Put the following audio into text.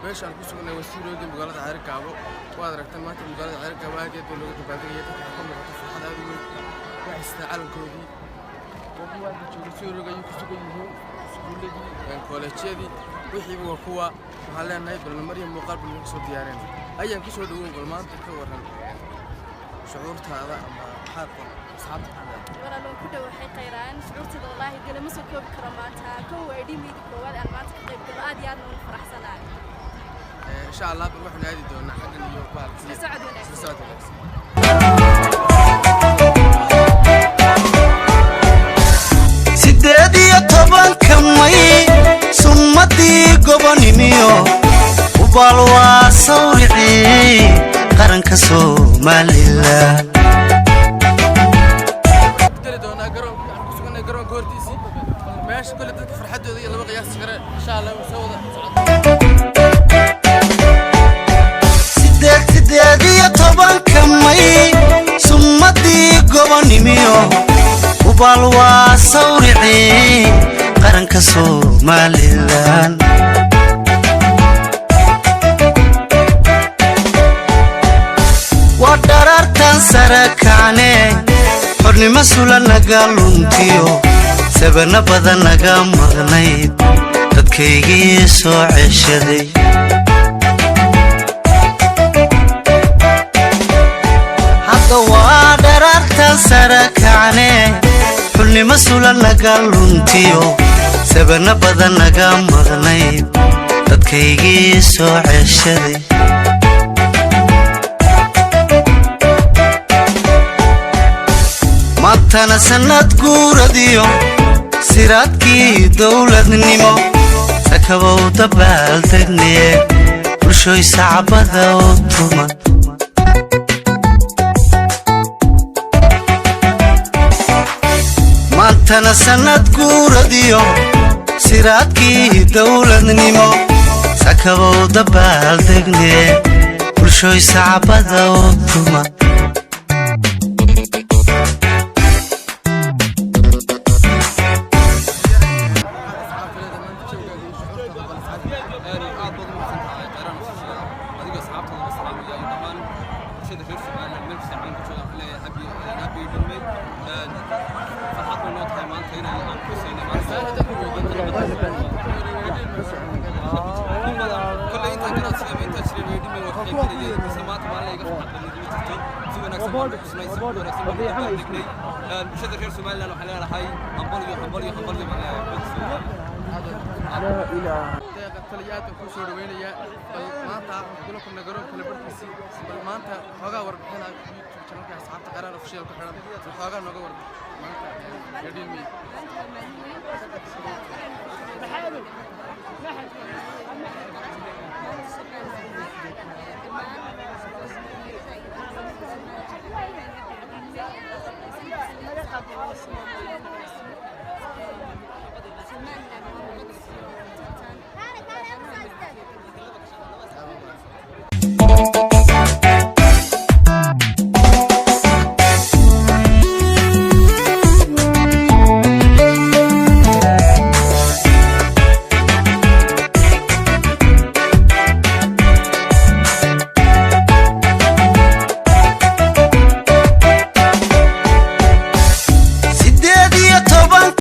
meeshaan ku sugnay wasiirooda magaalada Ceerkaabo waad aragtaan maanta magaalada Ceerkaabo aad iyo looga tababariyay dadka ka muuqata farxad aad u weyn waxay calankoodii kuwa wasiirooda ay ku sugan yihiin iskuuladii koolajyadii wixii waa kuwa waxaan leenahay barnaamijyo muuqaal bal lagu soo diyaareen ayaan ku soo dhaweyn bal maanta ka waran shucuurtaada ama xaqo asxaabta ولا لو كده وحي قيران شعورتي والله قال ما سكوب كراماتها كو ايدي ميد كواد انا ما تقيب قلاد يا نون فرح سناي ان شاء الله بنروح نادي دونا حق اليوم بالك سعد سعد سيدي طبعا كمي سمتي قبنيميو وبالوا صوري قرنك سوماليلا ماشي كل ذلك فرحته ذي اللي بقى يسكر إن شاء الله وسوى سيدي طبعا كمي سمتي قبنيميو وبالوا صوري قرنك سوماليلان ودررتان سركاني حرني مسؤولا نقالونتيو سبنا بدن naga maqnayd dadkaygii soo ceshaday hadda waa dharartan sare kacne xulni mas'uula naga luntiyo sabana badan naga maqnayd dadkaygii soo ceshaday matana sanad guuradiyo siraadkii dawladnimo sakabow dabaaldegne bulshoy sacbada u tuma matana sanad guuradiyo siraadkii dawladnimo sakabow dabaaldegne bulshoy sacbada u tuma تليات وكسر وينيا ما تعرف كل كنا جرب كل بركسي ما أنت حاجة وربنا شنو كأصحاب تقرأ نفسي الكحرة حاجة نجور ما أنت يدين مي